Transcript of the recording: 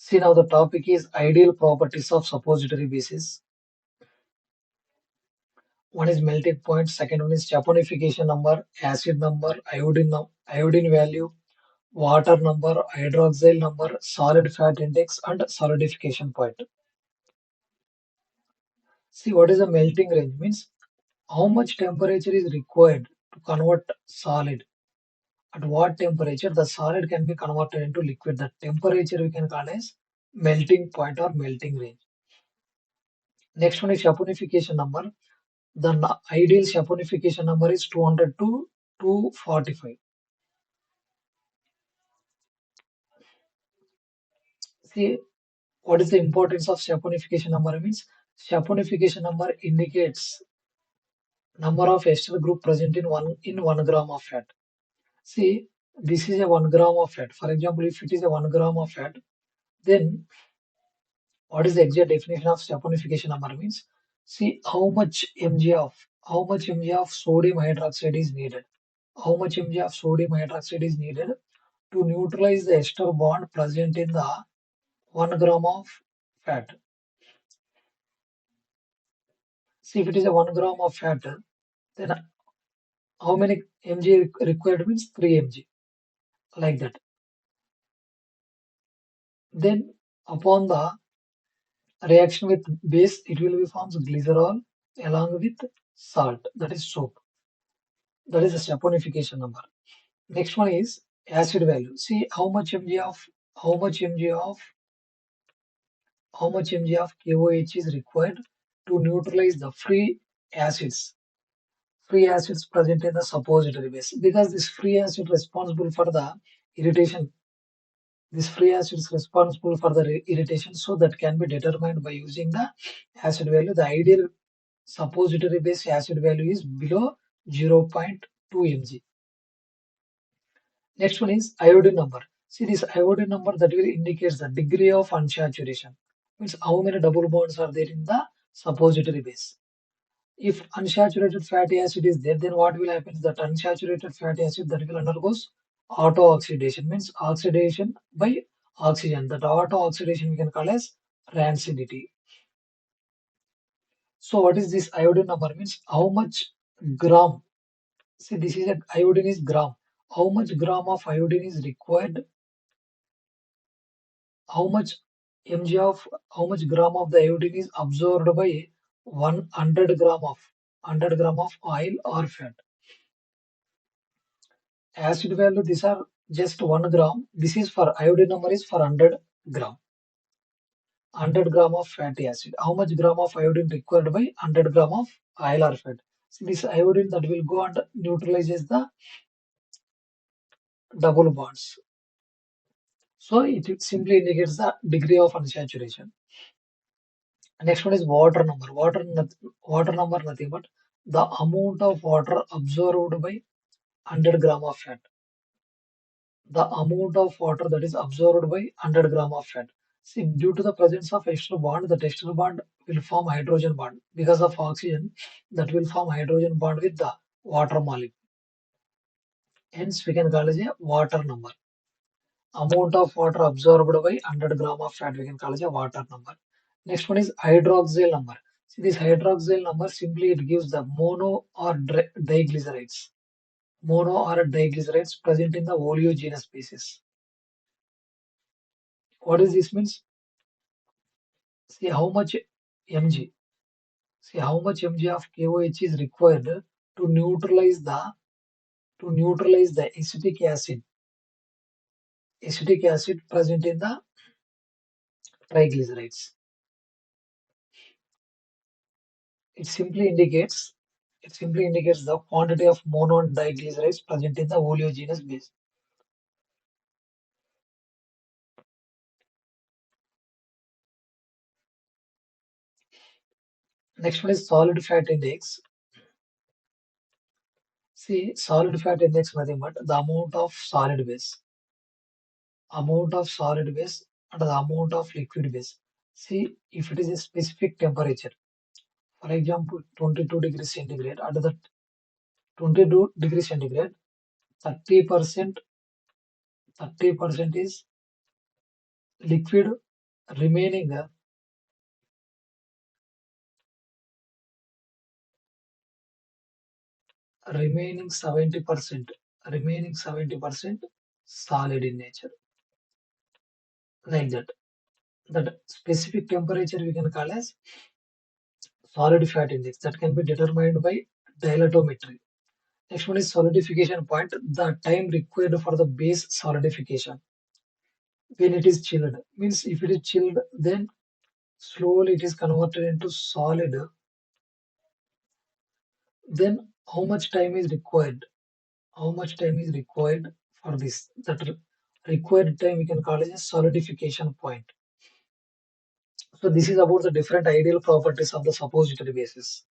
See, now the topic is ideal properties of suppository bases. One is melting point, second one is saponification number, acid number, iodine value, water number, hydroxyl number, solid fat index, and solidification point. See, what is the melting range? Means how much temperature is required to convert solid. At what temperature the solid can be converted into liquid. The temperature we can call as melting point or melting range. Next one is saponification number. The ideal saponification number is 200 to 245. See, what is the importance of saponification number? Means saponification number indicates number of ester group present in 1 gram of fat. See, this is a 1 gram of fat. For example, if it is a 1 gram of fat, then what is the exact definition of saponification number? Means see how much mg of sodium hydroxide is needed. How much mg of sodium hydroxide is needed to neutralize the ester bond present in the 1 gram of fat. See, if it is a 1 gram of fat, then how many mg required means 3 mg, like that. Then upon the reaction with base, it will be forms glycerol along with salt, that is soap. That is the saponification number. Next one is acid value. See how much mg of how much mg of KOH is required to neutralize the free acids present in the suppository base, because this free acid responsible for the irritation. This free acid is responsible for the irritation, so that can be determined by using the acid value. The ideal suppository base acid value is below 0.2 mg. Next one is iodine number. See, this iodine number that will indicate the degree of unsaturation. Means how many double bonds are there in the suppository base. If unsaturated fatty acid is there, then what will happen is that unsaturated fatty acid that will undergoes auto-oxidation, means oxidation by oxygen. That auto-oxidation we can call as rancidity. So what is this iodine number? Means how much gram. See, this is a iodine is gram. How much gram of iodine is required? How much how much gram of the iodine is absorbed by 100 gram of oil or fat. Acid value, these are just 1 gram. This is for iodine number is for 100 gram. 100 gram of fatty acid. How much gram of iodine required by 100 gram of oil or fat? See, this iodine that will go and neutralizes the double bonds. So it simply indicates the degree of unsaturation. Next one is water number. Water number nothing but the amount of water absorbed by 100 gram of fat. The amount of water that is absorbed by 100 gram of fat. See, due to the presence of ester bond, the ester bond will form hydrogen bond. Because of oxygen, that will form hydrogen bond with the water molecule. Hence, we can call it a water number. Amount of water absorbed by 100 gram of fat, we can call it a water number. Next one is hydroxyl number. See, this hydroxyl number simply it gives the mono or diglycerides. Mono or diglycerides present in the oleogenous species. What does this means? See how much mg. See how much mg of KOH is required to neutralize the acetic acid present in the triglycerides. It simply indicates the quantity of mono and diglycerides present in the oleogenous base. Next one is solid fat index. See, solid fat index nothing but the amount of solid base and the amount of liquid base. See, if it is a specific temperature, for example, 22 degrees centigrade, at the 22 degrees centigrade, 30% is liquid remaining 70%, remaining 70% solid in nature, like that. That specific temperature we can call as solid fat index that can be determined by dilatometry. Next one is solidification point, the time required for the base solidification when it is chilled. Means if it is chilled, then slowly it is converted into solid. Then how much time is required? How much time is required for this? That required time we can call it a solidification point. So this is about the different ideal properties of the suppository basis.